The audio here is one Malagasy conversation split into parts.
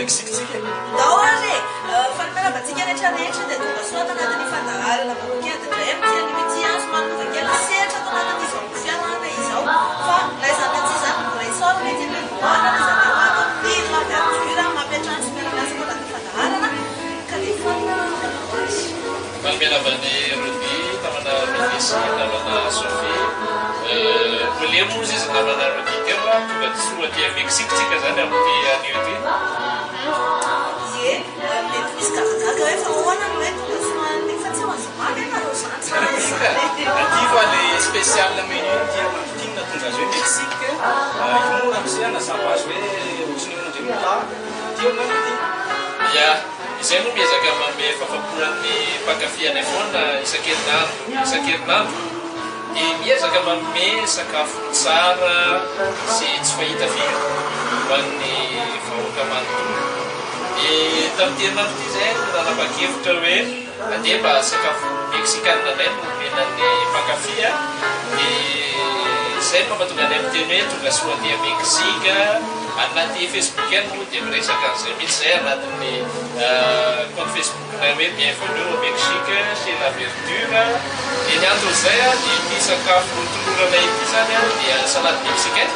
mexiktsika dao ary fanameravantsika rehetrarehetra dia tonga soata anatin'ny fandaharana vovonkenditra mitiany mity somary novakely sehatra atao anatin'izao fianarana izao fa laizana tsy zany mbola isaora mety mivoana izany atao tily maviature mampiatrano sy miaramiasa ao anatin'ny fandaharana ka dia Malmenavany Rudy, namana Ministre, namana Sophie. Mulemu izy namana Rudy teo tonga soa dia Mexiktsika zany amin'ny anio ty. Ie, mety misy gagagaga hoe fa ahoana no hoe tonga somary fa tsy ho azo mamy ianareo zany tsara aty fa le spécial menu dia mampitiny na tonga azy hoe Mexique mora amizay anazava azy hoe ohatrany hoe nandre mila dia manity. Ya, izay no miezaka manome fahafaporan'ny mpankafy foana isan-kerinandro. Dia miezaka manome sakafo tsara sy tsy fahita firy ho an'ny vahoaka manontolo. Dia tamin'ny herinandro ity izay no nanapa-kevitra hoe andeha mba sakafo meksikanina indray no omenan'ny mpankafy. Dia izay mampatonga any amin'ny teny hoe tonga soa dia Meksika. Anaty Facebook ihany moa dia miresaka an'izay mihitsy izay anatin'ny compte Facebook hoe bienvenue au Mexique chez la verdure. Dia ny antony izay dia ity sakafo tolorana ity zany dia salade mexicaine.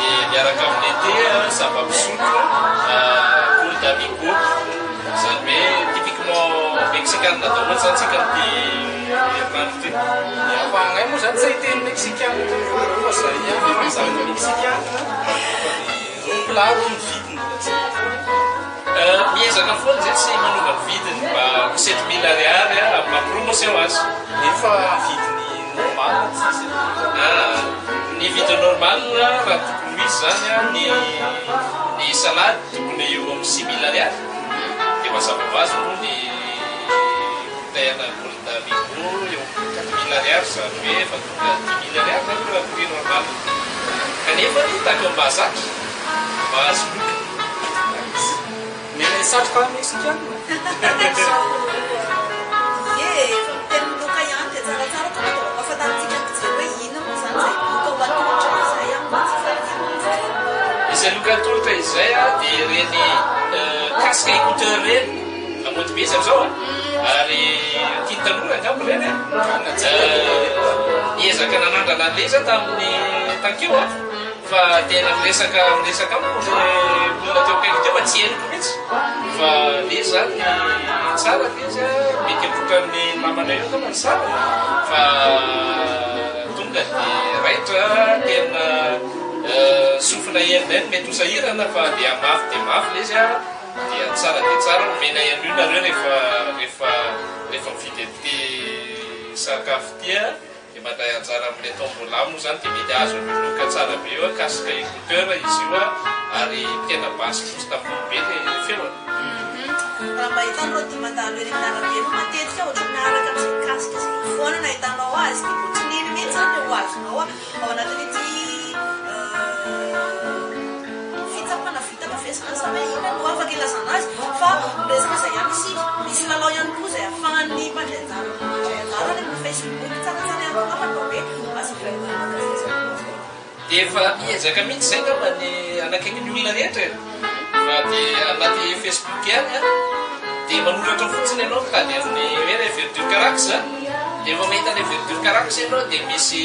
Dia miaraka amin'ny thé zava-pisotro boule d'amigo zany hoe typiquement mexicaine daholo zany tsika ny herinandro ty. Fa agnay moa zany tsy hiteny mexicaine fa zay ihany zavatra mexicaine plat ny vidiny miezaka foana zay tsy manova ny vidiny mba ho 7 000 ariary mampromotion azy nefa vidiny normal tsisy ny vidiny normal raha tokony misy zany ny salade tokony eo amin'ny 6 000 ariary dia mazava ho azy moa ny taina boule d'amigo eo 4 000 ariary zany hoe efa tonga 10 000 ariary zany raha prix normal kanefa hitako mahazatra mahazo loka mais satroka mexicaine ie fa miteny loka ihany dia tsaratsara tonga dao afahafantarantsika ampijery hoe ina moa zany zay loka atolotra izay izay loka atolotra izay dia reny casque écouteur reny amody be izy amizao ary tiany tanora angamba reny niezaka nanandrana an'le za tamin'ny tankeo fa tena miresaka amiko le olona teo akaiky teo tsy henoko mihitsy fa le zany tsara le izy mety ampotra'ny namana eo angamba ny tsara fa tonga dia raitra tena sofina henina mety ho sahirana fa dia mafy le izy dia tsara omena ihany io nareo rehefa mividy ty sakafo tia dia mandray anjara amin'le tombola moa zany dia mety azo miloka tsara be eo casque écouteur izy io ary tena basy kosa tamin'ny be le feoany raha mba hitanao dia mandalo eny amin'ny arabe no matetika ohatra miaraka amin'izay casque zay foana na hitanao azy dia motsininy mihitsy zany ho azonao ao anatin'ity fitsapana vita mavesina sa hoe ina no afaka ilazana azy fa resaka izay ihany misy lalao ihany koa izay ahafahan'ny mandrianjara amin'ny Facebook tsaratsara ihany koa fanao hoe azo dia efa miezaka mihitsy izay ngamba ny anakaiky ny olona rehetra fa dia anaty Facebook ihany dia manoratra fotsiny ianao mitady amin'ny hoe le verdure carax dia vao mahita le verdure carax ianao dia misy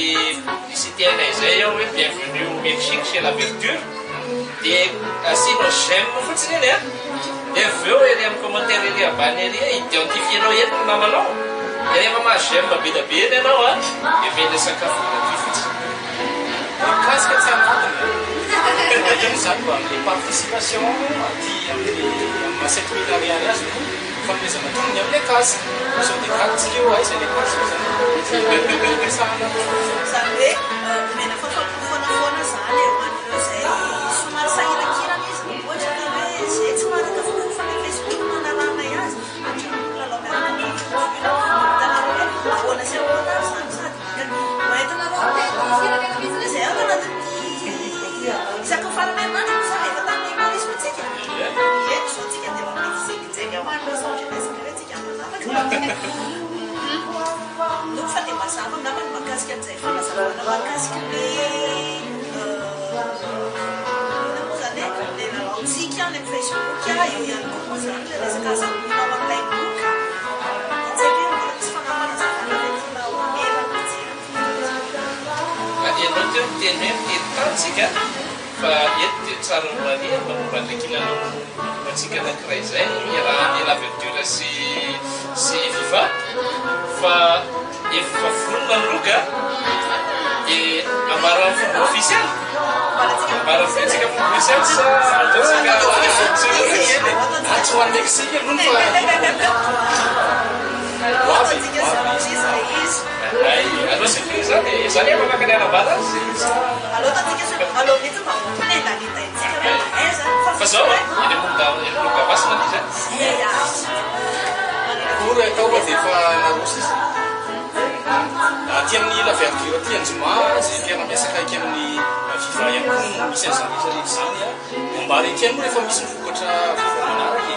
tiana izay ao hoe bienvenue au Mexique chez la verdure dia asianao j'aime fotsiny eny dia avy eo ery amin'ny commentaire ery ambany ery identifienao eny no namanao dia rehefa maha j'aime bedabe eny ianao dia mena sakafo gratuit fotsiny casque tsy anatiny iny zany mba amin'le participation aty amin'ny 7 000 ariary azy no fanomezana tonony amin'le casque sao dia gratitsika eo aiza le casque zany zany hoe omena foana zany eo an'ireo zay somary sahirakirana izy ohatra ka hoe zay tsy maraka fofa le Facebook manarana azy lalao miaraka ahoana sy ahoana zany sady hoentinareo zay ao anatin'ny isakafarana anandro zany efa tamin'ny humorisme tsika ie so tsika dia mampizekijeky ao an'ireo saotranaisaka hoe tsika manafaka no fa dia mazava angamba ny mahakasika an'izay fanazavana mahakasika ny ina moa zany le lalao amin'ny Facebook eo ihany koa moa zany le resaka asa manao online book tsika mbola tsy fanamana zavatra rehetra omela ianao teo miteny hoe mitety tatsika fa eto dia tsara miralia mampivandrakinanao atsika anankiray zay raha ela verdure sy viva fa efa fonona loka dia amara fomba officiel amara fitsika fomba officiel sa ataotsika atsy ho an'ny Mexique aloha fa allo surprise zany zany efa makany anabala azy fa zao eny loka vasina ity zany ory atao fa dia efa narosy izy aty amin'ny la verdure aty anjoma zay tena miasaka aiky amin'ny viva ihany koa misy an'izany izy rehetra zany ambary aty any moa rehefa misy mivokatra viva manaraky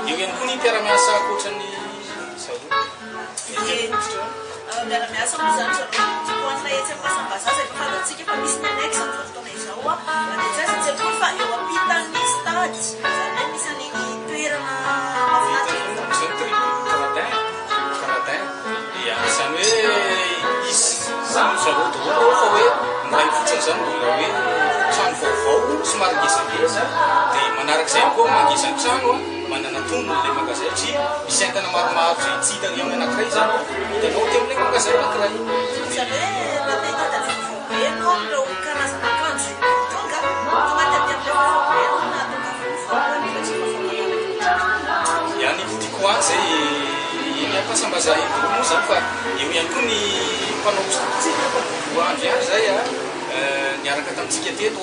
eo ihany koa ny mpiara-miasa akoatrany miara-miasa moa zany hoanina etsy amin'ny fasambazaza efa fantatsika fa misy ny annexe amin'izao fotoana izao mandeha tsy aza koa fa eo ampitan'ny stady zany hoe misy an'iny toerana mahafinaritra caradin dia zany hoe izy zany zareo daholo fa hoe miray fotsiny zany mbola hoe trano vaovao somary ngezangeza dia manarak'izay koa mangezany trano manana tombony le magazay satria misy entana maromaro zay tsy hitany amin'ny anankiray zany hitanao teo amin'ilay magazay anankiray zany hoe mandeha tany vaovao enao ireo karazana akanjo tonga tomaty amin'ny vaovao na tonga ya ny vidiko any zay eny ampasambazaha moa zany fa eo ihany koa ny mpanao hosoditsika andro ihany zay niaraka tamintsika teto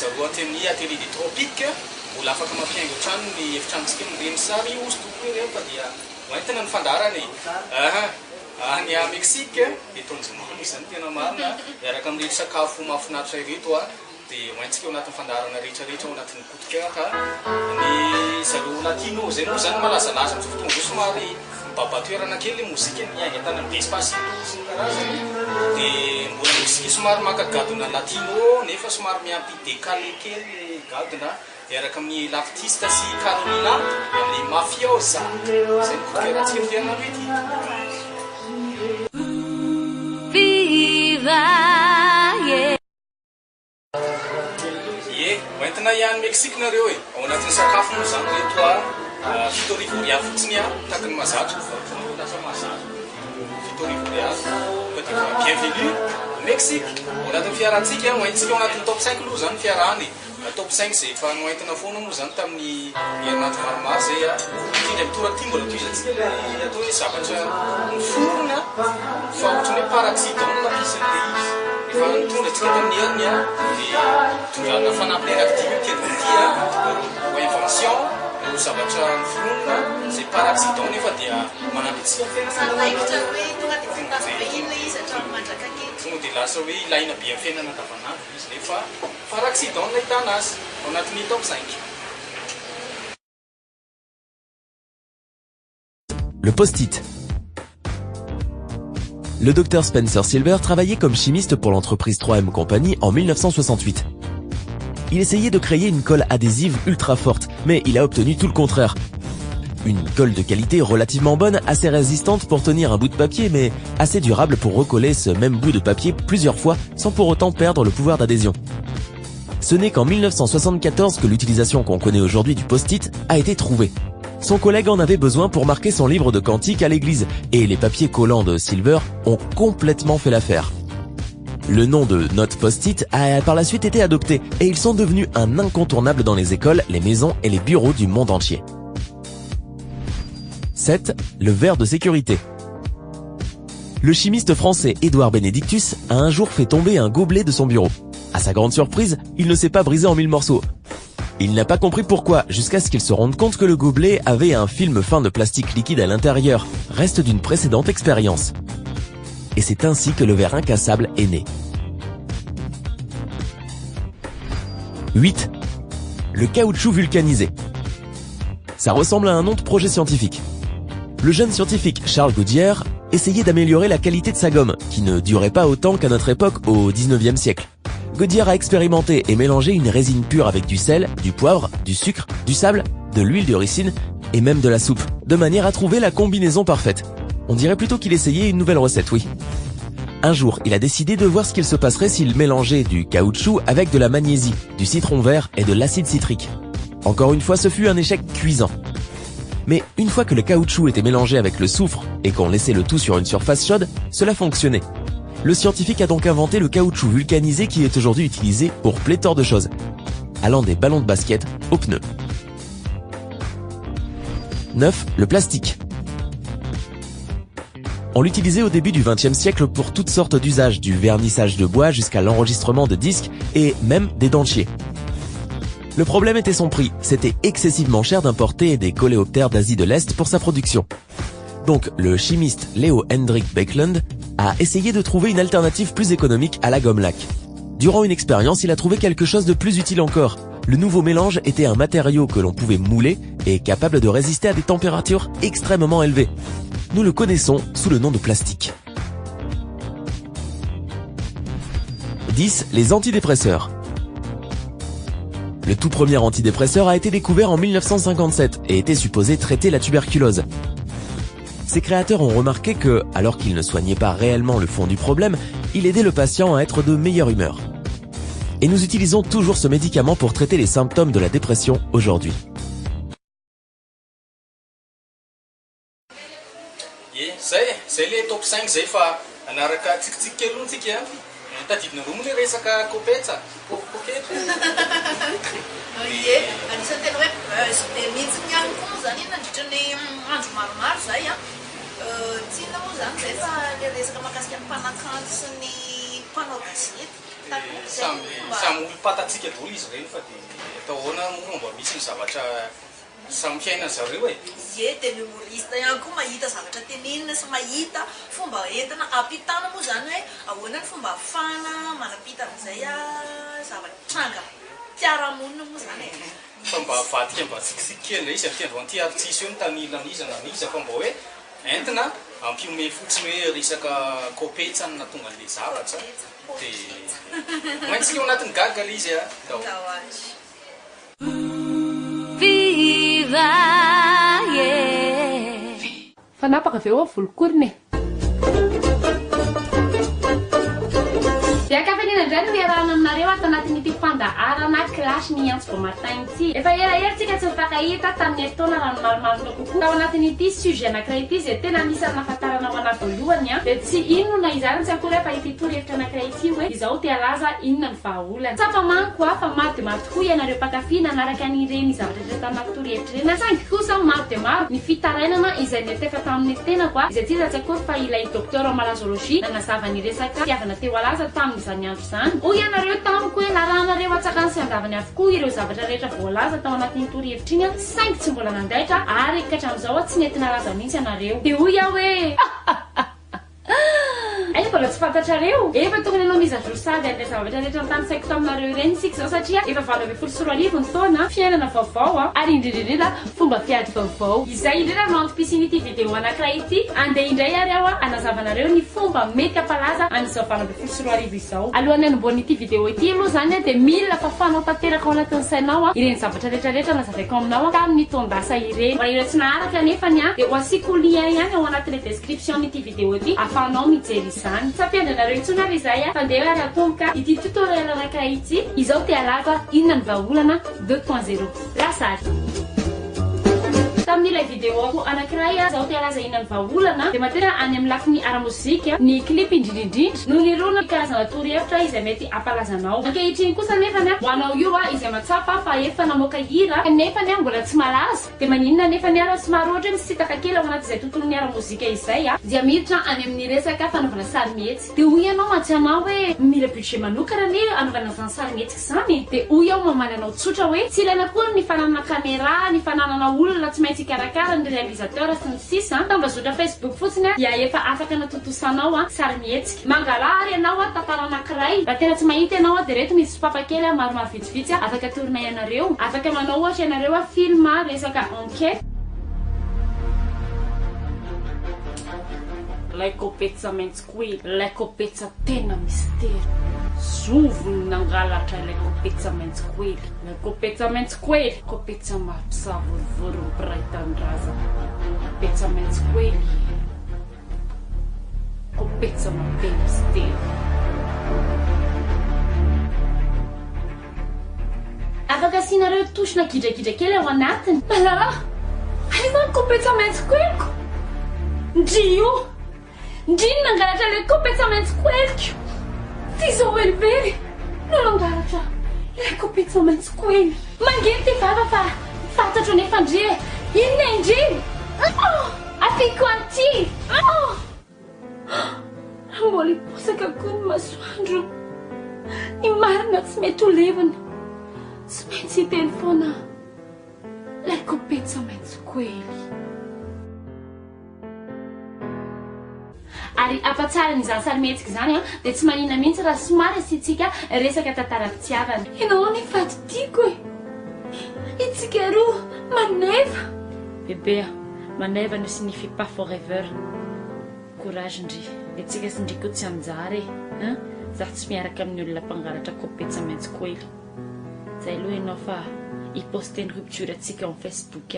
zareo aty amin'ny atelier des tropiques mbola afaka mampiaingo trano ny efitranontsika mireny sary hosodoko ireo fa dia hoentina ny fandarany any a Mexique etonjymany zany tena marina miaraka amin'ireo sakafo mahafinaritra ireto dia hoentsika eo anatin'ny fandarana rehetrarehetra ao anatin'ny kotikaka ny zareo latino zay moa zany malazalaza amin'izao fotoana zao somary mibabatoerana kely mozika ny ainga tany amin'ny Despacito sy ny karazany dia mbola misy somary makagadona latino nefa somary miampy décalé kely gadona miaraka amin'ny l'artiste sy Carolina amin'ny mafiosa zay nikotikerahantsika ny fiainana ety hoentina ihany Mexique nareo ao anatin'ny sakafo moa zany reto fito arivo ariary fotsiny tahaka ny mahazatra lasa mahazatra fito arivo ariary fa dia bienvenue Mexique ao anatin'ny fiarantsika hoentsika ao anatin'ny top 5 aloha zany fiarahany top 5 zay efa noentina foana moa zany tamin'ny herinandro maromaro zay indrindra mitoraty mbola toizatsika le atao hoe zavatra miforona fa ohatrany hoe paraccident nampisy le izy efa nitondra tsika tamin'ny heriny dia tondrana fanampiny anakidy tedyty ho invention ho zavatra miforona zay paraccident nefa dia manampy tsika tonga dia lasa hoe ilaina be amin'ny fiainana andavanandro izy nefa paraccident nahitana azy ao anatin'ny top 5. Le post-it. Le docteur Spencer Silver travaillait comme chimiste pour l'entreprise 3M Company en 1968. Il essayait de créer une colle adhésive ultra forte, mais il a obtenu tout le contraire. Une colle de qualité relativement bonne, assez résistante pour tenir un bout de papier, mais assez durable pour recoller ce même bout de papier plusieurs fois sans pour autant perdre le pouvoir d'adhésion. Ce n'est qu'en 1974 que l'utilisation qu'on connaît aujourd'hui du post-it a été trouvée. Son collègue en avait besoin pour marquer son livre de cantique à l'église, et les papiers collants de Silver ont complètement fait l'affaire. Le nom de note post-it a par la suite été adopté, et ils sont devenus un incontournable dans les écoles, les maisons et les bureaux du monde entier. 7. Le verre de sécurité. Le chimiste français Édouard Benedictus a un jour fait tomber un gobelet de son bureau. À sa grande surprise, il ne s'est pas brisé en 1000 morceaux. Il n'a pas compris pourquoi, jusqu'à ce qu'il se rende compte que le gobelet avait un film fin de plastique liquide à l'intérieur, reste d'une précédente expérience. Et c'est ainsi que le verre incassable est né. 8. Le caoutchouc vulcanisé. Ça ressemble à un nom de projet scientifique. Le jeune scientifique Charles Goodyear essayait d'améliorer la qualité de sa gomme, qui ne durait pas autant qu'à notre époque au 19e siècle. Goodyear a expérimenté et mélangé une résine pure avec du sel, du poivre, du sucre, du sable, de l'huile de ricine et même de la soupe, de manière à trouver la combinaison parfaite. On dirait plutôt qu'il essayait une nouvelle recette, oui. Un jour, il a décidé de voir ce qu'il se passerait s'il mélangeait du caoutchouc avec de la magnésie, du citron vert et de l'acide citrique. Encore une fois, ce fut un échec cuisant. Mais une fois que le caoutchouc était mélangé avec le soufre et qu'on laissait le tout sur une surface chaude, cela fonctionnait. Le scientifique a donc inventé le caoutchouc vulcanisé qui est aujourd'hui utilisé pour pléthore de choses, allant des ballons de basket aux pneus. 9. Le plastique. On l'utilisait au début du XXe siècle pour toutes sortes d'usages, du vernissage de bois jusqu'à l'enregistrement de disques et même des dentiers. Le problème était son prix, c'était excessivement cher d'importer des coléoptères d'Asie de l'Est pour sa production. Donc le chimiste Leo Hendrik Baekeland a essayé de trouver une alternative plus économique à la gomme laque. Durant une expérience, il a trouvé quelque chose de plus utile encore. Le nouveau mélange était un matériau que l'on pouvait mouler et capable de résister à des températures extrêmement élevées. Nous le connaissons sous le nom de plastique. 10. Les antidépresseurs. Le tout premier antidépresseur a été découvert en 1957 et était supposé traiter la tuberculose. Ses créateurs ont remarqué que, alors qu'il ne soignait pas réellement le fond du problème, il aidait le patient à être de meilleure humeur. Et nous utilisons toujours ce médicament pour traiter les symptômes de la dépression aujourd'hui. Zay le top 5 zay fa anaraka tsikitsik kely ntsika tadidina roa moa le resaka kopetsa poketo. Ie, anisan'ny tena hoe sy dia mihitsy ny ihany koa moa zany nandritra ny andro maromaro zay a. Tiana moa zany zay fa le resaka mahakasika ny mpanakanto sy ny mpanao gazety. Samy olo-patatsika daholo izy ireny fa dia atao ahoana moa mba misy ny zavatra samy fiainana zareo e. Ie, dia ny humoriste ihany koa mahita zavatra tenenina sy mahita fomba entina ampitana moa zany hoe ahoana ny fomba ahafahana manapita amin'izay zavatra tranga fiarahamonina moa zany e. Fa mba vadika mba tsikitsik kely izy amin'ny andro anty ary tsisy hoe mitanila amin'iza na miza fa mba hoe entina ampiome fotsiny hoe resaka kopetsa na tonga an'ilay zavatra dia maintsika eo anatin'ny gaga le izy a. Fanapaka avy eo a volokorona e. Dia akafanina indray no iarahana aminareo ato anatin'ity fandaharana kilasy ny Antsy Beomartin ity. Efa elaela tsika tsy mifankahita tamin'ny taona rano marimarina kokoa. Tao anatin'ity sujet anankiray ity izay tena misy nahafantarana ho anahy voalohany a. Dia tsy inona na izany tsy akory fa ity torohevitra anankiray ity hoe izaho te halaza inona ny vahaolana. Tsapamaniko a fa maro dia maro tokoa ianareo mpankafy nanaraka an'ireny zavatra rehetra taminahy torohevitra ireny. Saingy kosa maro dia maro ny fitarainana izay netefa tamin'ny tenako a, izay tsy iza tsy akory fa ilay docteur en malazologie nanazava ny resaka tiavana teo alaza tamin'izany andro izany. Hoy ianareo tamiko hoe narahanareo atsakany sy andavany avokoa ireo zavatra rehetra voalaza tao anatin'ny torohevitra iny, saingy tsy mbola nandaitra ary ka hatramin'izao tsy nentina laza mihitsy ianareo. Dia hoy aho hoe ay mbola tsy fantatrareo efa tokony ianao mizadro sady an'ilay zavatra rehetra nytanysaiko taminareo ireny isika zao satria efa 24 ny taona fiainana vaovao a ary indrindrindrindra fomba fiady vaovao. Izay indrindra no antom-pisin'ity video anankiray ity andeha indray ary aho a anazavanareo ny fomba mety ampalaza an'izao 24 izao. Alohan'ny anomboan'ity video ity aloha zany dia mila fafanao tanteraka ao anatin'ny sainao ireny zavatra rehetrarehetra nazavaiko aminao tamin'ny tondasa ireny. Raha ireo tsy naharaka nefany a dia ho asiko lien ihany ao anatin'ny description n'ity video ity ahafahanao mijery izany. Safianareo intsony ary izay a fandeha ary atomboka ity tutoriel anankiray ity izao te halaza inona ny vahaolana 2.0. Lasary tamin'ilay video ako anankiray a zaho te halaza inona ny vahaolana dia matena any amin'ny lafiny ara-mozika ny clip indrindrindrindra no nirona karazana torohevitra izay mety ampalazanao. Ankehitriny kosa nefany a ho anao io a izay matsapa fa efa namoaka hira nefany a mbola tsy malaza dia maninona nefany ara somary ohatra hoe misitaka kely ao anaty izay tontolon'ny ara-mozika izay a dia miditra any amin'ny resaka fanaovana sarimihetsy. Dia hoy ianao matsanao hoe mila budget manokana ny anaovana izany sarimihetsika izany. Dia hoy aho mamany anao tsotra hoe tsy ilaina koa ny fananana caméra, ny fananana olona tsy maintsy karakara ny réalisateur sy ny sisa tambazotra Facebook fotsiny dia efa afaka natotosanao a sarimihetsika. Mangalary ianao a tantara anankiray raha tena tsy mahita ianao a dia reto misy papakely maromaro vitsivitsy afaka torina ianareo. Afaka manao ohatra ianareo a film resaka enquête. Ilay kopetsa maintsy koa ilay kopetsa tena mystère. zovony nangalatra ilay kopetsa maitso koely ilay kopetsa maitso koely kopetsa mampisavorovoro mipiraitan-draza kopetsa maitso koely kopetsa mampemistelo afaka asianareo tosina gidrakidra kely ao anatiny malala aizany kopetsa maitso koeliko ndrio ndriny nangalatra ilay kopetsa maitso koeliko ty zao velively no nangalatra ilay kopetsa maitso koely mangeny ty vava fa fantatro nefa ndrie inona indriny afiko anty mbola iposaka koa ny masoandro ny marina tsy mety ho levana tsy maintsy hiteny foana ilay kopetsa maitso koely ary afatsara n'izany sarimetsika zany dia tsy manina mihitsy raha somary asitsika resaka tantara-pitiavana ianao ny fatotiako itsika roa maneva bebea maneva no signifie pas forever courage ndry itsika sy ndriko tsy anjary zaho tsy miaraka amin'ny olona mpangalatra kopetsa maitso koely zay aloha ianao fa hiposteny rupture atsika amin'ny Facebook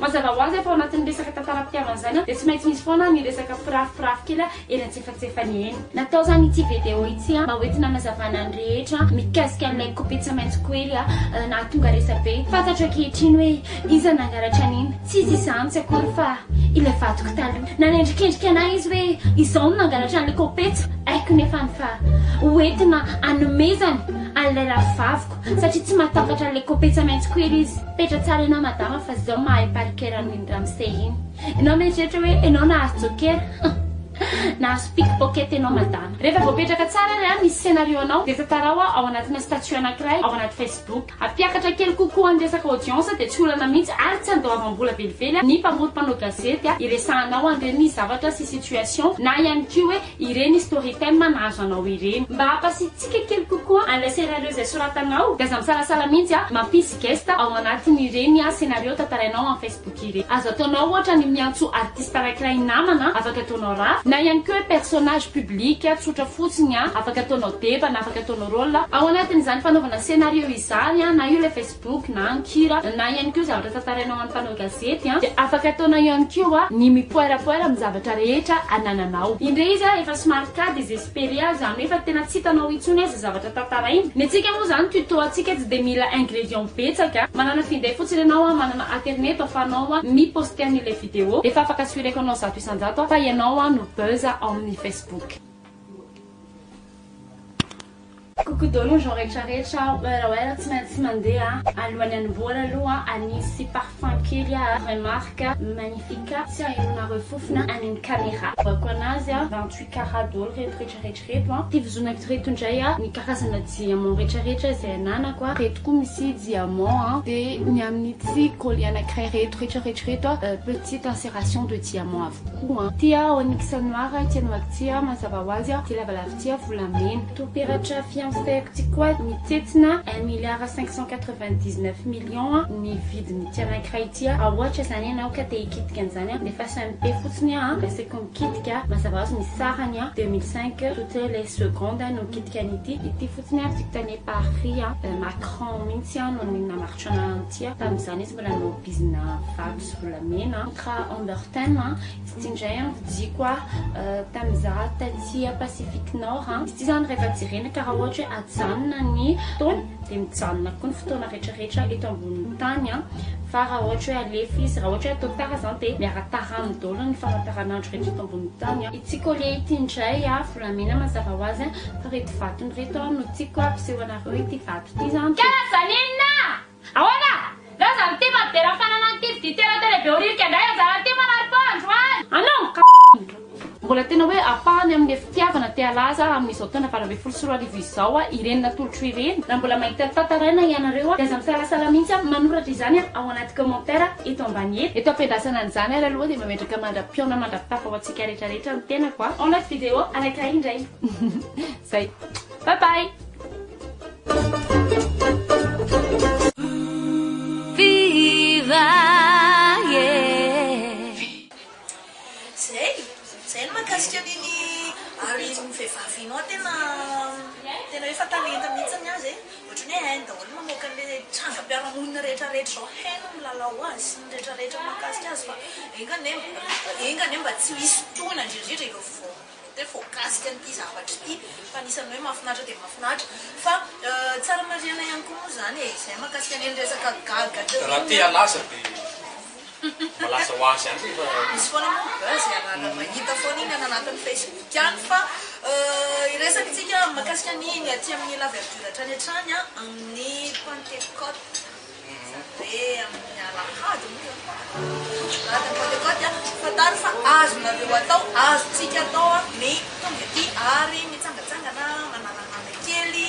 mazava ho azy fa ao anatin'ny resaka tantara-pitiavana zany dia tsy maintsy misy foana ny resaka firafirafy kely eny antsefatsefany eny natao zany ity video ity mba hoentina mazavana ny rehetra mikasika amin'ilay kopetsa maitso koely na tonga resabe fantatra ankehitriny hoe iza nangalatra an'iny tsy izy izany tsy akory fa ilay vadiko taloha nanendrikendrika anahy izy hoe izao no nangalatra an'ilay kopetsa aiko nefany fa hoentina anomezany an'ilay ravaviko satria tsy mahatakatra an'ilay kopetsa maitso koely izy petra tsara ianao madama fa zao mahay parikera ny ramsey iny ianao mieritreritra hoe ianao nahazo jokera nahazo pickpocket ianao madama rehefa voapetraka tsara ry misy scénario anao dia tantarao ao anatina statut anankiray ao anaty Facebook ampiakatra kely kokoa ny resaka audience dia tsy olana mihitsy ary tsy andoavam-bola velively ny mpamorom-panao gazety iresahanao an'ireny zavatra sy situation na ihany koa hoe ireny storytime nahazo anao ireny mba hampasitsika kely kokoa an'ilay scénario izay soratanao dia aza misalasala mihitsy mampisy guest ao anatiny ireny scénario tantarainao amin'ny Facebook ireny azo ataonao ohatra ny miantso artiste anankiray namana afaka ataonao rafy na ihany koa personnage public tsotra fotsiny afaka ataonao deba na afaka ataonao rôle ao anatin'izany fanaovana scénario izany na io le Facebook na ankira na ihany koa zavatra tantarainao amin'ny mpanao gazety dia afaka ataonao ihany koa ny mipoerapoera amin'ny zavatra rehetra anananao indray izy efa somary cas désespéré zany efa tena tsy hitanao intsony azy zavatra tantarainy ny antsika moa zany tuto atsika tsy dia mila ingrédient betsaka manana finday fotsiny ianao manana internet afahanao miposter an'ilay vidéo efa afaka assureko anao 100 isan-jato fa ianao no buzz amin'ny Facebook coucou dolo genre rehetrarehetra oera tsy maintsy mandeha alohan'ny anomboana aloha anisy parfum kely remarque magnifique tsy ahenonareo fofona aniny caméra vako anazy 28 carats dolo rehetrarehetrarehetra ty vizonako reto indray ny karazana diamant rehetrarehetra izay ananako reto koa misy diamant dia ny amin'ity colis anankiray rehetrarehetrarehetra petite insération de diamant avokoa tia onyx noir tianamako tia mazava ho azy ty lavalava tia volamena toperatra fiancé petit quoi mitetina 1,599 millions ny vidiny ty anankiray ity ohatra zany ianao ka te hikitika an'izany dia fa SMP fotsiny reseko mikitika mazava ho azy misy sarany 2005 toutes les secondes no mikitika an'ity ity fotsiny vitane Paris Macron mihitsy no namaritra ananty tamin'izany izy mbola no bizina vato sy volamena tra Ambertin izy indray vidiko tamin'izaho taty Pacifique Nord izy ty zany rehefa jirena ka raha ohatra ajanona ny taona dia mijanona koa ny fotoana rehetrarehetra eto ambonin'ny tany fa raha ohatra hoe alefa izy raha ohatra hoe atao tara zany dia miara-tarano daholo ny famantaranandro rehetra eto ambonin'ny tany ity collier ity indray volamena mazava ho azy fa reto vatony reto no tiako ampiseho anareo ity vato ity zany karazanina ahoana la zany ty madera fanana ty viditera telebe oririka indray zany ty manaripandro anao mbola tena hoe apahany amin'ny fitiavana te alaza amin'izao taona valo ambin'ny folo sy roa arivo izao ireny natolotro ireny na mbola mahita tantaraina ianareo dia aza misalasala mihitsy manoratra izany ao anaty commentaire eto ambany eto eto ampiandrasana an'izany ary aloha dia mametraka mandra-piona mandra-pitafa ho antsika rehetrarehetra ny tenako ao anaty vidéo anankiray indray zay bye bye Viva yeah. Zay no mahakasika an'iny mampatalenta mihitsiny azy ohatrany hoe hainy daholo mamoaka an'le trangam-piarahamonina rehetrarehetra zao haino milalao azy sy ny rehetrarehetra mahakasika azy fa engane mba tsy hisy fotoana indrindrindra ireo voakasika an'ity zavatra ity fa anisan'ny hoe mahafinaritra dia mahafinaritra fa tsara mariana ihany koa moa zany e izay mahakasika ny resaka gaga raha te alasa dia malasa ho azy ihany fa misy foana moa buzz arahana mahita foana iny anatin'ny Facebook ihany fa iresakantsika mahakasika ny iny aty amin'ny la verdure hatrany hatrany amin'ny Pentecôte hoe amin'ny alahady moa Pentecôte fatary fa azonareo atao azontsika atao ny tonga aty ary mitsangatsangana manananana kely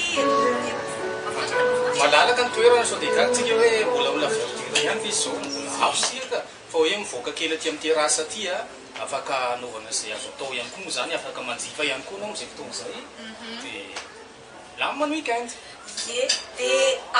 malalaka ny toerana sao dia katsika hoe mbola verdure ihany fa izy zao mbola avosika fa hoe mivoaka kely aty amin'ny terasa aty afaka anaovana izay azo atao ihany koa moa zany afaka manjifa ihany koa anao am'izay fotoana izay dia lamina ny weekend dia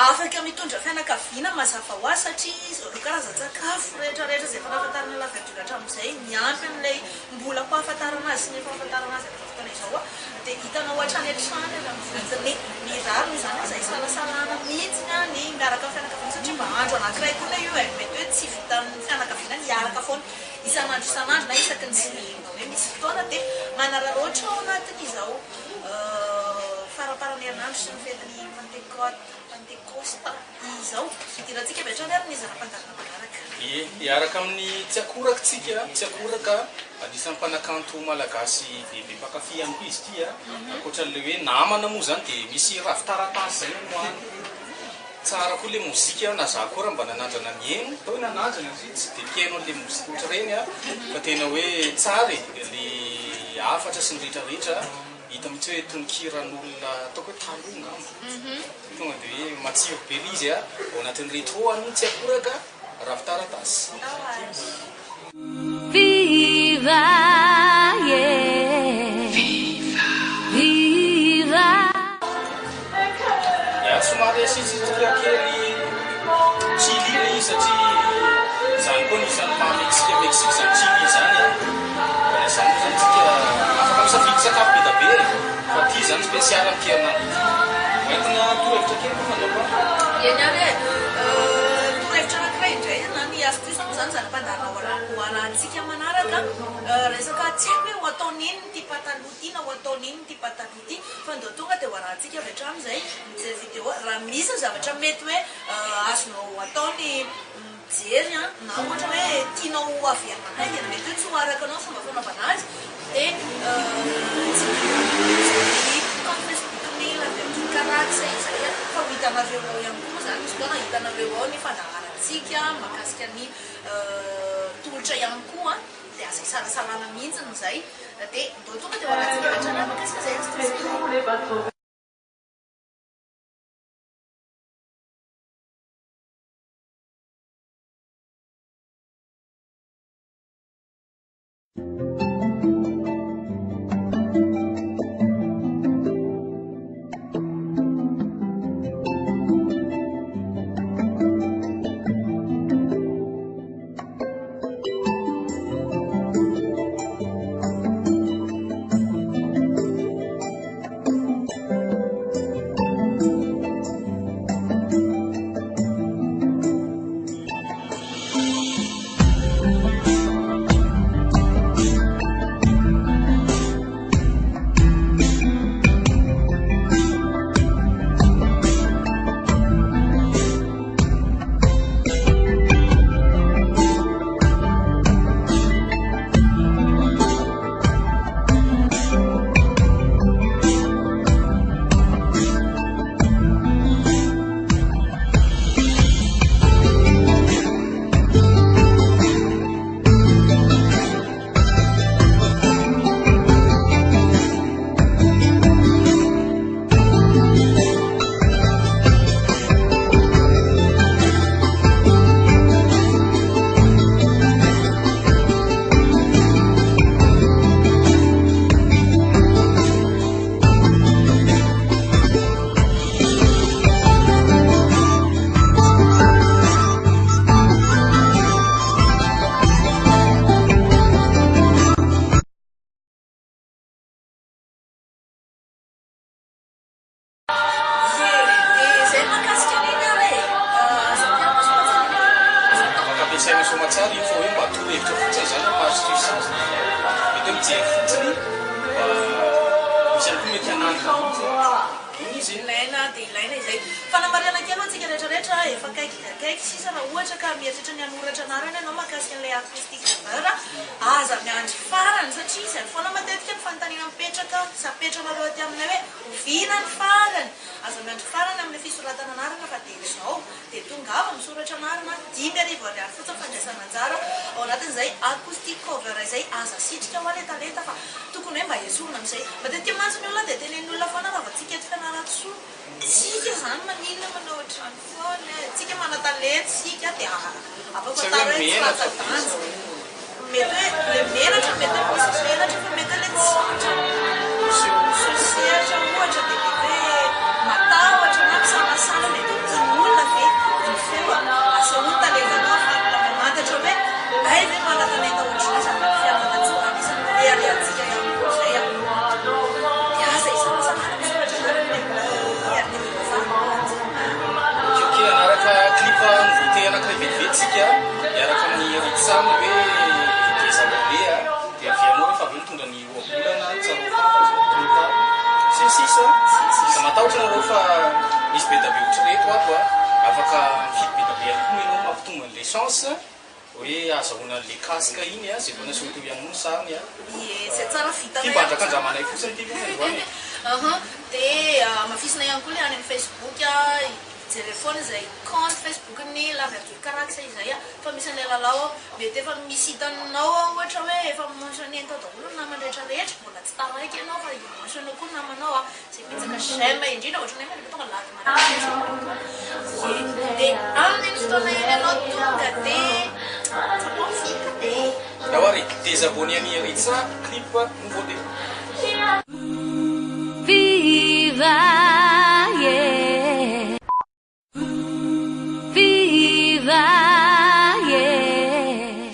afaka mitondra fianakaviana mazava ho azy satria ireo karazan-tsakafo rehetrarehetra izay fanafatarana la verdure hatramin'izay miampy amin'ilay mbola ko ahafantarana azy sy ny fahafantarana azy amin'ny fotoana izao dia hitanao hatrany hatrany amin'ny miraro izany izay salasalana mihitsy ny miaraka fianakaviana satria mba andro anankiray koa na io mety hoe tsy vita amin'ny fianakaviana miaraka foana isanandro na isaky ny hoe misy fotoana dia manararoatra ao anatin'izao faraparany herinandro sy ny fetiny Pentecôste izao irahantsika betrany ary nizana-pandarana manaraka iaraka amin'ny tsy akoraka anisan'ny mpanakanto malagasy bebe mpakafy ihany koa izy ity ankoatran'le hoe namana moa zany dia misy ravitaratasy zay moany tsara koa le mozika na za koa raha mba nanandrana mihaino atao hoe nanandrana izy tsy dia mpiaino an'le mozika oatra reny fa tena hoe tsara le afatra sy ny rehetrarehetra hita mihitsy hoe tonkiran'olona ataoko hoe talonga tonga dia hoe matsiro be izy ao anatin'ny retro any tsy akoraka ravitaratasy Viva, yeah. Viva. Somary asitsitsika kely chili le izy satria zany koa nisan'ny maha-mexique zany chili zany zany zany tsika afaka misafidy sakafo be da be fa ty zany spécial amin'ny kerinandro entina torohevitra kely koa fandraoa eny ary torohevitra anankiray indray na ny astuce moa zany zanam-pandarina ho arantsika manaraka resaka tsy haiko hoe ho ataon'iny ty pataloha ty na ho ataon'iny ty pataloha ty fa ndao tonga dia ho arantsika avy hatramin'izay mijery vidéo raha misy ny zavatra mety hoe azonao ataony mijery na ohatra hoe tianao averina haingana mety hoe tsy ho araka anao fomba fanaovana azy dia Facebook-ny la verdure karaksa izay fa ho hitanareo ao ihany koa zany izy fotoana hitanareo ao ny fandaharantsika mahakasika ny tolotra ihany koa dia azay salasalana mihitsy n'izay dia ndao tonga dia ho arantsika hatrana mahakasika zay tsara io fa hoe mba torohevitra fotsiny zany masitrisage mety mijery fotsiny misy any koa mety ananka iny izy ilaina dia ilaina izay fanamariana kely antsika rehetrarehetra efa kaiky sisa raha ohatra ka mieritratra ny anoratra anarany ianao mahakasika an'ilay acoustique vara aza miandry farany satria izy any foana matetika ny fanontaniana mipetraka sapetrana aloha ty aminay hoe ovina ny farany aza miandry farany amin'ny fisoratana anarana fa dia izao dia tongava misoratra anarana 5 ariary fotsiny fandraisana anjara ao anatin'izay acoustique cover izay aza sitrika ho aletaleta fa tokony hoe mba esorina amin'izay matetika mantsy ny olona dia tenen'olona foana raha vatsika eto fianarasoa tsika zany manilina manao ohatrany foana tsika manatalenta sika dia afafatara hoe tsy latadanja mety hoe le menatra mety misy menatra fa mety le tsoseratra ohatra dia mety hoe matahotra na misanasana mety olona ve ny feo asahontalefanao fa mamantatra hoe ay ve manatalenta ohatrany zany fianana tsy anisany ariatsika zay asa isanasanana misoratra oke anaraka clip nivote anankiray vetivetsika miaraka amin'ny ritsamy hoe vitezanabea dia avianao rehefa aveo mitondra ny oabolana tsarofa sisisa da matahotra nareo fa misy be dabe ohatrereto ato afaka mifidy be dabe any koa enao mampitombo an'le chance hoe azahoana le kasika iny zay vona soto ianony sariny zay tsara vita tibandraka andramanay fotsiny ty voany dia mafisina ihany koa le any amin'ny Facebook telefony zay compte Facebook ny laverture karaksa izay fa misy an'ilay lalao mety efa misy hitanao ohatra hoe efa mentionné-tao daholo namandrehetrarehetra mbola tsy taraiky ianao fa mentionné koa namanao zay pitsaka j'aime indrindra ohatra ny tonga lady dia amin'ny fotoana eny ianao tonga dia dahoary désabonné any ritsa clip nouveau dé Viva, yeah. Viva, yeah.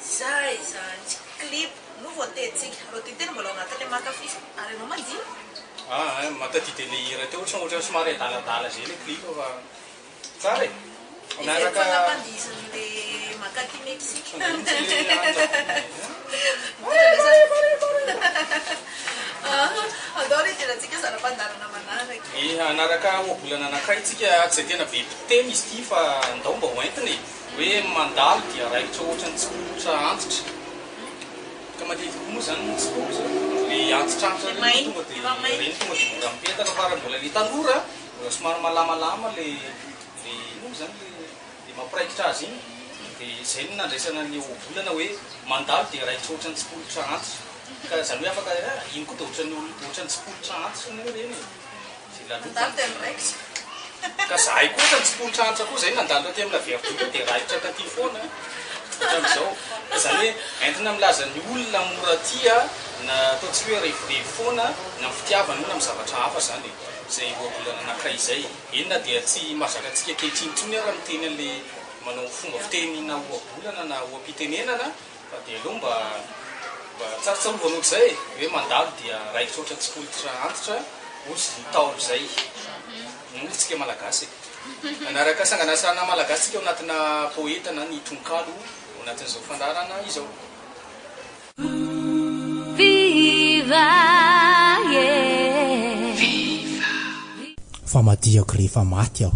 Zay zany clip nouveauté tsika ro ty tena mbola ao anatin'le makafisa ary anao manjiny matadity le hira teo ohatran'ny somary adaladala zay le clip fa tsara e miaraka fanapandisany le makati mexique adao retyratsika zara-pandarana manaraka anaraka oabolana anakay tsika tsy zay tena be piteny izy ty fa ndao mba hoentiny hoe mandalo dia raikitra ohatrany tsikotra antitra ka matetika moa zany tsikotra le antitra tonga dia reny tonga dia mora mipetaka farambola le tanora mbola somary malamalama le ino zany le mampiraikitra azy iny dia zay no nandraisana ny oabolana hoe mandalo dia raikitra ohatrany tsikotra antitra ka zany hoe afaka iny koa dia ohatrany tsikotra antitra ny reny ka zahay koa ohatrany tsikotra antitra koa zay nandalo aty amina verture dia raikitra taty foana ohatran'izao zany hoe entina milaza ny olona mora tya na ataontsika hoe revirevy foana na fitiavana io na amin'ny zavatra hafa zany zay oabolana anakay izay inona dia tsy mahazaka antsika kehitriny tsony raha miteny an'le manao fomba fitenina oabolana na oam-pitenenana fa dia aloha mba tsarotsarovana ohatr'izay hoe mandalo dia raikitra ohatra tsikotra antitra ozy taolo zay tsika malagasy anaraka sanganasana malagasy tsika ao anatina poeta na ny tonkalo ao anatin'izao fandarana izao Viva, yeah. Fa madiako rehefa maty aho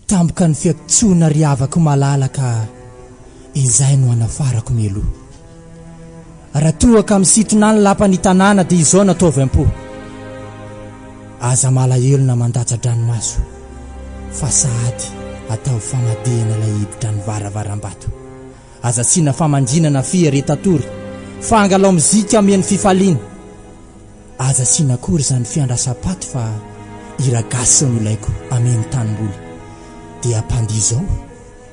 tampoka ny fiakotsona riavako malalaka izay no anafarako mialoha raha toaka misitona ny lapany tanàna dia izao nataovy am-po aza malahelona mandatsa-dranomaso fa sahady atao famadihana ilay hiditra ny varavaram-bato aza tsina famandrinana fiaretatory fangalao mizika mian'ny fifaliana aza sina kory zany fiandrasapato fa iragasy no ilaiko ameny tanimboly dia ampandi zao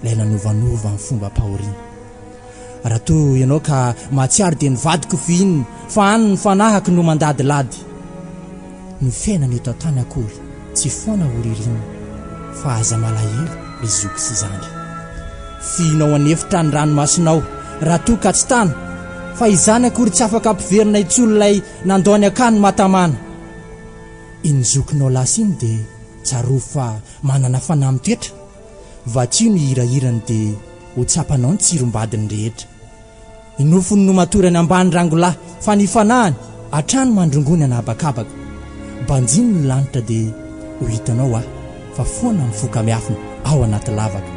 ilay nanovanova amin'ny fomba mpahoriana raha to ianao ka mahatsiary dia nivadiko fiininy fa any ny fanahako no mandadilady ny fiainana eto antany akory tsy foana horirina fa aza malahelo le zoky sy zany fihinao anefitra ny ranomasinao raha to ka tsy tana fa izany akory tsy afaka ampiverina itsololay nandaony akany matamana iny zokinao lasa iny dia tsaro fa manana fanahy mitoetra vatsio ny hirahirany dia ho tsapanao ny tsirombadiny rehetra inofony no matorany ambany rangolahy fa ny fanahany hatrano mandrongony anabakabaka banjiny ny lanitra dia ho hitanao fa foana mifoka miafina ao anaty lavaka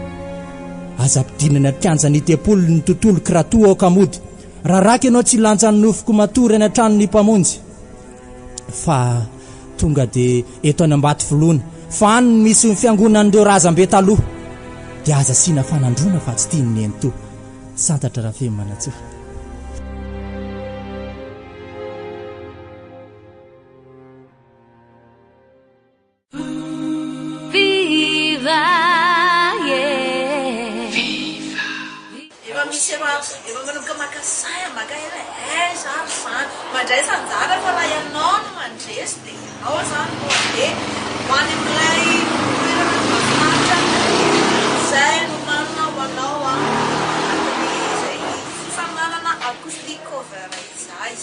aza-pidinana tianjany teapolo ny tontolo kiratoa ao kamody raha raky ianao tsy lantsany nofoko matory any an-trano ny mpamonjy fa tonga dia eto any ambaty volona fa any misy ny fiangonan'ireo razam-be taloha dia aza siana fanandrona fa tsy tiany eny to santatra raha femanatsoa efa manomboka makasay maka ela zany zany mandray sanjara fa raha ianao no mandresy dia ianao zany dia hoany amilay toerana mahafinaritra zay no manana ho anao anatin'izay fifaninanana acoustic cover izay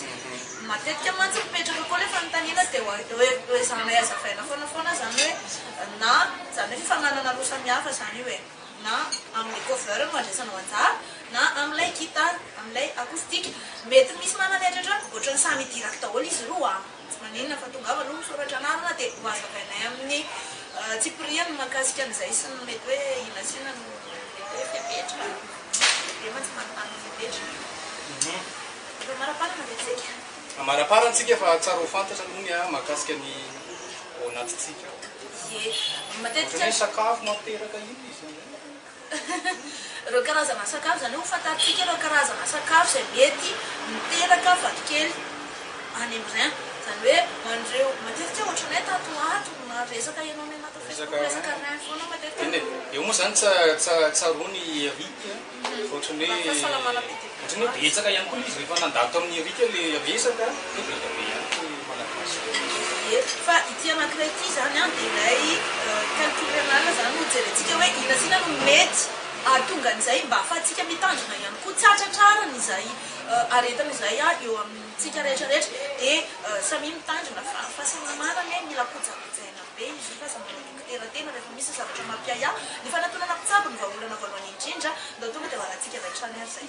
matetika mantsy mipetraka koa le fanontaniana dia hoe zanay azavaina foana zany hoe na zany hoe fifaninanana roa samihafa zany io hoe na amin'ny cover no andraisanao anjara na amilay guitare amilay acoustique mety misy manany atratra ohatrany samy direct daholo izy roa tsy maninona fa tonga ava no misoratra anarana dia ho azavainay amin'ny tsipiriany makasika an'izay sy ny mety hoe inasina no mety hoe fiapetraka dia mantsy manotany fiapetraka efa maraparana vetsika maraparantsika fa tsara ho fantatra nony makasika ny ao anatitsika matetika sakafo mamteraka iny izy ireo karazana sakafo zany hoe ho fantaritsika ireo karazana sakafo izay mety miteraka vavikely any amin'izay zany hoe an'ireo matetika ohatran'ny hoe tatoato na resaka ianao ny anaty Facebook resaka ray foana matetika eo moa zany tsarony rika ohatrany hoe betsaka ihany koa izy rehefa nandato amin'ny rika le resaka dia be ihany koa malagasy fa ity anankiray ity zany dia ilay calculenala zany no jerentsika hoe inasina no mety atonga an'izay mba afatsika mitandrina ihany koa tsatratrarany izay aretana izay eo amintsika rehetrarehetra dia samy mitandrina fa sanamarany hoe mila kojakojaina be izy fa samy dokotera-tena rehefa misy zavatra mampiaya ny fanatonana mpitsabo ny vaolana voalohany indrindra da tonga dia varatsika rahitrany ary zay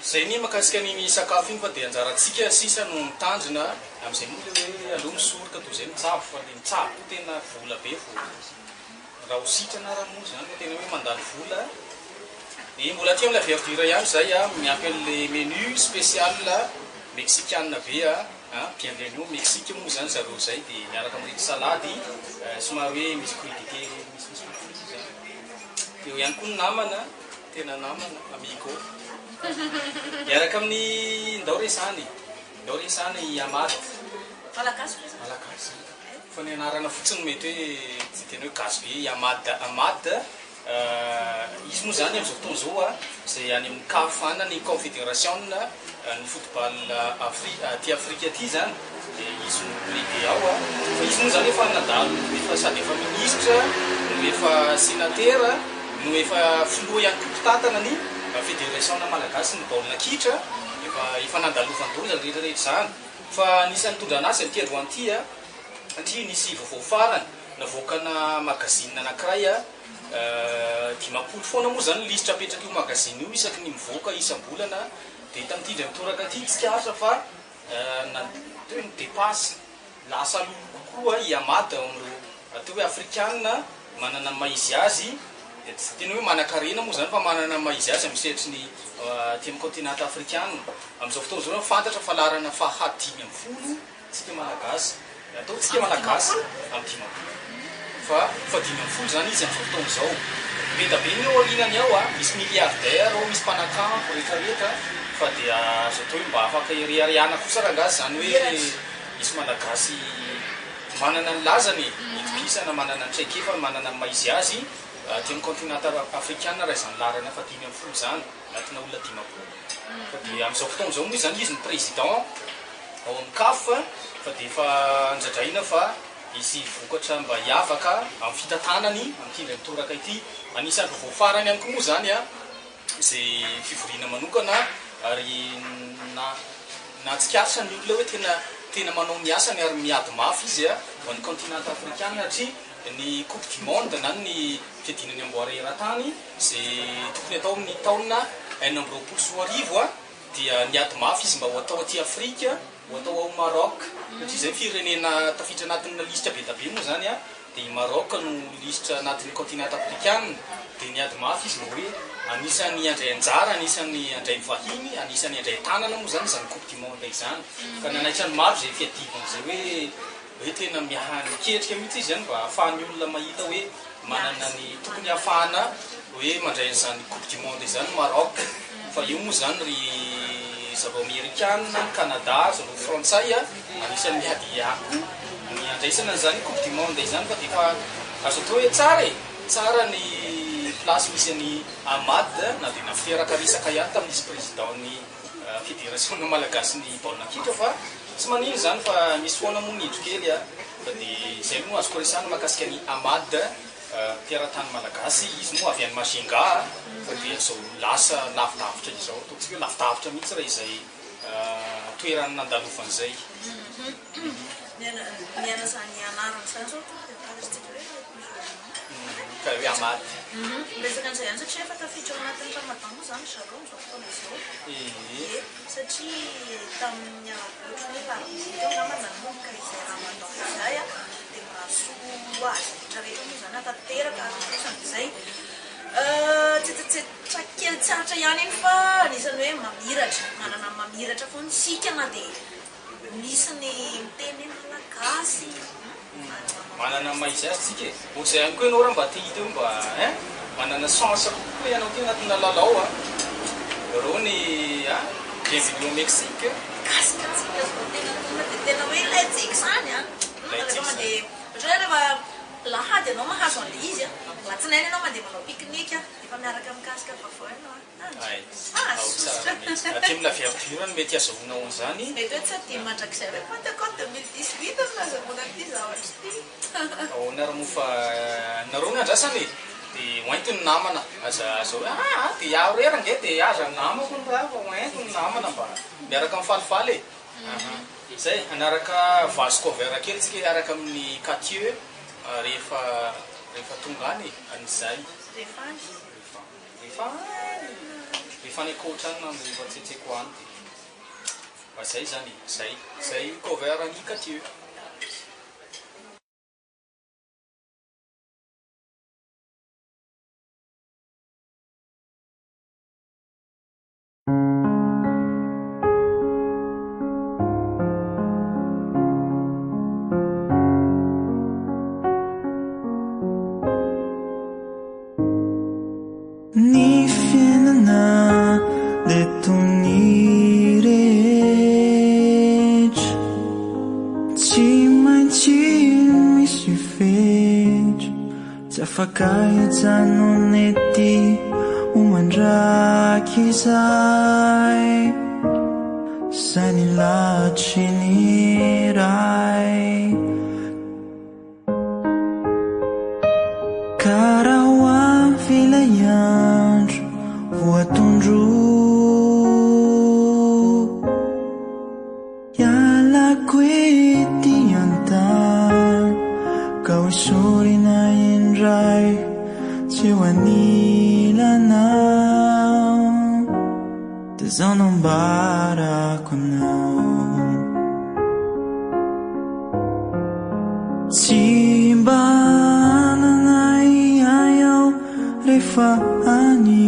zay ny makasika ny sakafo iny fa dia anjaratsika sisa no mitandrina amin'izay moa le hoe aloha misoroka toy izay mitsabo fa le mitsabo tena vola be raha ho sitrana raha moa zany tena hoe mandany vola dia mbola aty amin'ilay verdure ihany zay miampy an'le menu spécial mexicaine be bienvenu Mexique moa zany zareo zay dia miaraka amin'ireny salady somary hoe misy crudité misy zany dia ihany koa ny namana tena namana amigo miaraka amin'ny ndao resany amady malagasy fa ny anarana fotsiny mety hoe tsy tena hoe gasy be amady izy moa zany amin'izao fotoana zao zay any amin'ny CAF ny confédération ny football ty Afrika aty zany dia izy no lehibe ao fa izy moa zany efa nadalo efa sady efa ministra no efa sénateur no efa filoha ihany koa mpitantana ny fédération malagasy ny baolina kitra efa nandalovan'dolo zany rehetrarehetra zany fa nisan'ny tondra anazy amin'ity androany ity satria nisy vaovao farany navoakana magazine anankiray 10 foana moa zany lisitra apetraka io magazine io isaky ny mivoaka isam-bolana dia tamin'ity ndray mitoraka ty tsy asa fa hoe midepasy lasa lolo kokoa iamady amin'ireo atao hoe afrikanina manana maizy azy tsy tena hoe manan-karena moa zany fa manana maizy azy amin'ny sehatry ny ty amin'ny continent afrikanina amin'izao fotoana zao fantatra fa larana fa 5 tsika malagasy ataotsika malagasy amin'ny 5 fa 5 zany izy amin'izao fotoana zao betabe ny eo alinany ao misy milliardaire misy mpanakampo rehetrarehetra fa dia azo atao hoe mba afaka ireariana kosa rangazy zany hoe misy malagasy manana ny lazany itokisana manana ny traikefa manana ny maizy azy ty amin'ny continent afrikanina raha izany larana fa 5 zany anatina olona 5 fa dia amin'izao fotoana zao moa zany izy ny président ao amin'ny CAF fa dia efa anjadraina fa izy vokatra mba hiavaka amin'ny fitantanany am'tindra mitoraka ity anisany voafarany ihany koa moa zany a zay fivoriana manokana ary na tsikasa ny olona hoe tena manao ny asany ary miady mafy izy a ho an'ny continent africain satria ny coupe du monde na ny fiadinany amboara eran-tany zay tokony atao amin'ny taona 2024 a dia niady mafy izy mba ho atao aty Afrika ho atao ao Maroc satria zay firenena tafiditra anatin'ny lisitra be da be moa zany a dia Maroc no lisitra anatin'ny continent africain dia niady mafy izy mba hoe anisany andray anjara anisany andray vahiny anisany andray tanana moa zany izany coupe du monde izany ka nanaitsany maro zay fiadivany zay hoe tena miketrika mihitsy izy zany mba ahafahan'ny olona mahita hoe manana ny tokony ahafahana hoe mandray an'izany coupe du monde izany Maroc fa io moa zany ry zareo Amerikana, Canada, zareo Frantsay a anisany miady iako ny andraisana an'izany coupe du monde izany fa dia fa azo atao hoe tsara ny place misy any Amad na dia nafiteraka resaka ihany tamin'izy présidentny fédération malagasy ny baolina kitra fa tsy manino zany fa misy foana moa nidro kely a fa dia zay moa azoko resana mahakasika ny Amad mpiara-tany malagasy izy moa avy any Majunga fa dia zao lasa lavidavitra izao ataontsika hoe lavidavitra mihitsy raha izay toerany nandalovany zay miana zany anarany zany zao ka hoe Amad resaka an'izay ihany satria efa tafiditra ao anatin'ny Ramadan moa zany zareo zao fotoana izao satria tamin'ny ohatry hoe laramozika namana nanomboka izay Ramadan izay a dia mahasoa azy rehetrarehetra moa zany atateraka arosan'izay kely tsaratra ihany iny fa anisany hoe mamiratra manana mamiratra foana sika na dia misy ny miteny malagasy manana maizy azy tsika ohatr'izay ihany koa ianao raha mba te hita eo mba manana chance kokoa ianao ty anatina lalao a reo ny bienvenue au Mexique kasikatsika zao tena dia tena hoe laitsika zany a rehefa mandeha ohatra hoe rehefa lahady ianao mahazo an'ilay izy a latsinainy ianao mandeha manao pique-nique a efa miaraka mikasika vavao ianao aty mila verdure mety azahoana ao an'izany mety hoe tsy adia mandrakizay hoe Pentecôte 2018 nazahoana an'ity zavatra ity narmofa nareo ny andrasany dia oainto ny namana azao hoe dia iaho rera nge dia aza namako ny raha fa oainto ny namana mba miaraka mifalifaly zay anaraka vase couvert kely tsika hiaraka amin'ny Katieu rehefa tonga any an'izay rehefa ny coach any rehefa tsetseko any fa zay zany zay couvert ny Katieu Fakaitanonety umandraky izay zany latry ny ray karaha ho avy ilay andro voatondro ialako ety an-tany ka ho sorina indray tsy ho anilanao dia zaho nambarako anao tsy mba nanay aho rehefa any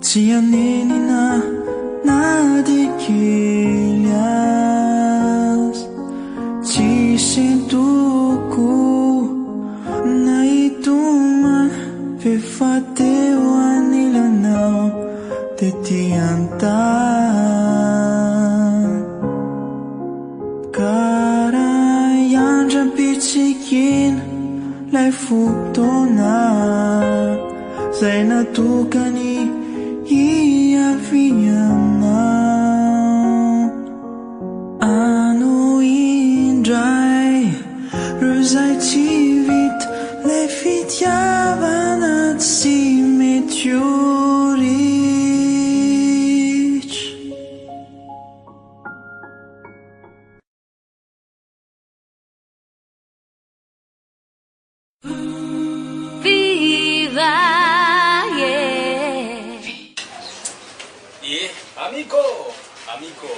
tsy anenina na dia kely azy tsy sentoko rehefa teo anilanao tety an-tany karaha iandram-pitsikina lay fotoana zay natokany hiavianao ano indray amigo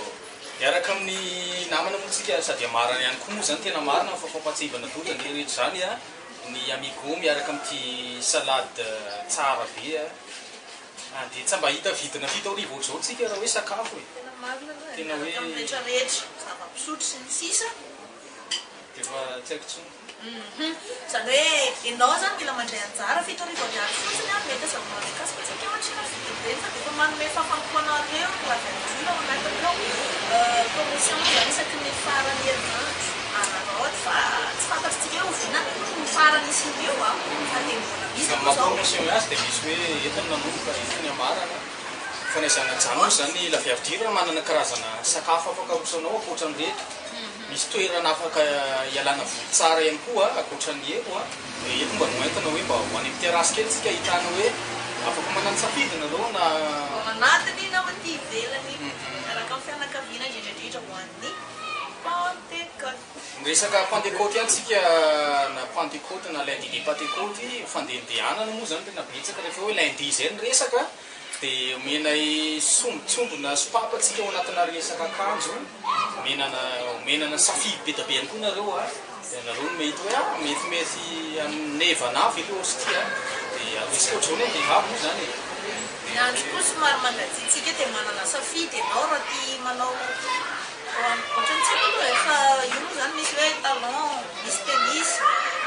miaraka amin'ny namana motsika sady amarana ihany koa moa zany tena marina fa fampatsivana dotra ny rehetra zany a ny amigo miaraka amin'ity salade tsara be a dia tsy mba hita vidina fito arivo ohatr'izao tsika raha hoe sakafo e tena hoe rehetrarehetra zava-pisotro sy ny sisa efa tsy haiko tsony zany hoe ianao zany mila mandray anjara fito arivo ariary fotsiny a mety aza mahakasika tsika matsina fitobeny fa dia fa manome fafankoanareo laverdure ao anatinao promotion zany isaky ny farany herinandro araroty fa tsy fantatritsika hoe ovina ny farany isin'io a fa dia mbola misy mapromotion azy dia misy hoe entiny nanomboka entiny amarana fanaizana jano zany laverdure manana karazana sakafo afaka rosanao akoatran'ny rehetra misy toerana afaka ialana voly tsara ihany koa akoatran'ny eko a dia eto mba noentana hoe mba ho any amin'ny terasy kely tsika hitana hoe afaka manano safidy nareo na anatiny na aty ivelany araka amin'ny fianakaviana indrindrandrindra ho an'ny Pentecôte. Resaka Pentecôte ihany tsika na Pentecôte na lundi de Pentecôte fandehandehanana moa zany tena betsaka rehefa hoe lundi zay ny resaka dia omenay sombitsombona sopapa tsika ao anatina resaka akanjo omenana safidy be da be ihany koa nareo a dia nareo no mety hoe metimety amin'ny evanavy aloha osika dia aroisika ohatrao hoe vehivavy moa zany ny andro koa somary mangatsiatsika dia manana safidy ianao raha tia manao ohatrantsika aloha efa io moa zany misy hoe talon misy tennis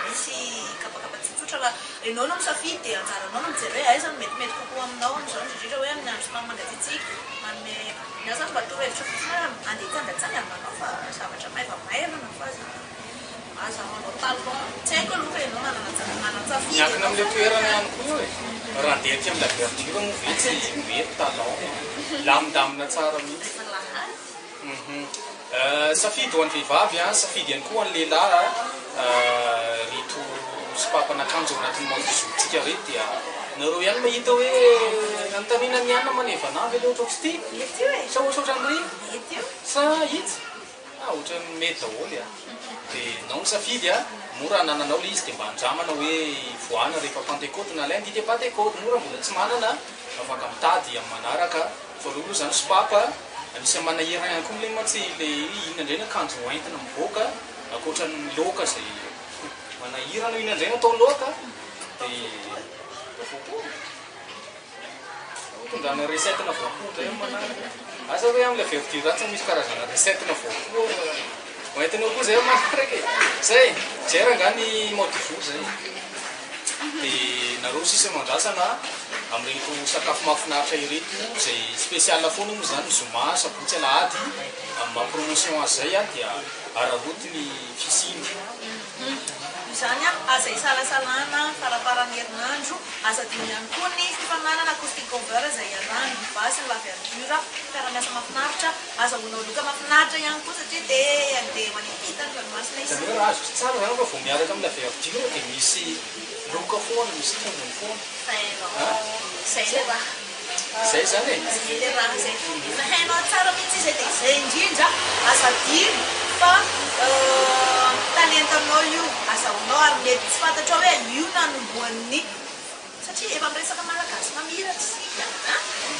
misy kapakapa tsotsotra raha ianao no misafidy dia anjaranao no mijery hoe aiza no metimety kokoa aminao am'izao indrindrindra hoe amin'ny andro somary mangatsiatsika manome miasa mba torohevitra fotsiny andeha tsangatsany aminanao fa zavatra maivamaivana fa aza manao talon tsy haiko aloha ianao manansafidy miankina amin'ilay toerana ihany koa io e raha andeha ty amin'ny laverdure moa vetsy mety talon lamindamina tsara mihitsy safidy ho an'ny vehivavy a safidy ihany koa ho an'ny lehilahy rito sopapan'akanjo ao anatin'ny maozizotsika reto dia nareo ihany mahita hoe antanina ny anina manevanavy aloha ohatraotsy ty sa ohatrohatran'ry sa itsy ohatran'ny mety daholy a dia nao ny safidy a mora anananao le izy dia mba andramana hoe voana rehefa Pentecôte na lundi de Pentecôte mora mbola tsy manana afaka mitady amin'ny manaraka fa reo aloha zany sopapa anisy manahirana ihany koa le matsy le inona indray ny akanjo hoentina mivoaka akoatran'ny loka zay manahirana inona indray natao loka dia tondrana recetena voakoa zay manaraka asa hoe amin'ilay verdure ratsy misy karazana recetena voakoa hoentinao koa zay manaraka zay jera nga ny modijour zay dia nareo sisa mandrasana amin'reto sakafo mahafinaritra ireto zay spécial foana moa zany zoma sabotsy alahady amin'ny mahapromotion azy zay a dia ararotiny fisiny izany a aza isalasalana faraparany herinandro aza dimy ihany koa ny fifananana acoustic cover zay arany basy ny laverdure fiara-miasa mahafinaritra aza honao loka mahafinaritra ihany koa satria dia andeha manipita ny ranomasina izy zany hoe raha azo tsara zany fa vao miaraka amin'ny laverdure dia misy loka foana misy tongony foana zay le raha zay zany e zay le raha zay efa hainao tsara mihitsy izay dia zay indrindra aza dimy fa talentanao io azahoanao ary mety tsy fantatra hoe io nanomboan'ny satria efa miresaka malagasy mamiratra sika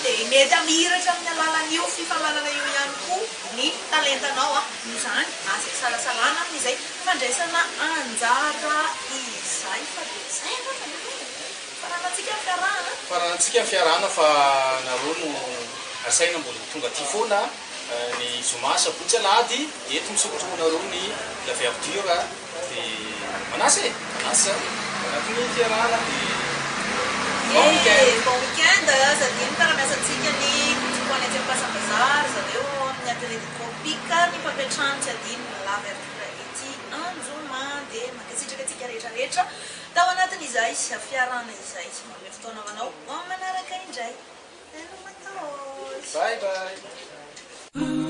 dia mety amihiratra amin'ny alalan'io fifalalana io ihany koa ny talentanao a no zany aza isalasalana amin'izay fandraisana anjara izay fa dia zay faranantsika ny fiarahana faranantsika ny fiarahana fa nareo no asaina mbola tonga ty foana ny zoma sabotsy alahady eto misokotroanareo ny laverdure dia manasa e manasa anatin'ny fiarahana dia bon weekend zadiny karamiasantsika ny hoany aty ampasambazary zareo amin'ny atelier de tropique ny mpampiatrano tsy adiny laverdure ety anjoma dia makasitraka atsika rehetrarehetra tao anatin' izay fiarahana izay tsy manome fotoana avanao manaraka indray bye bye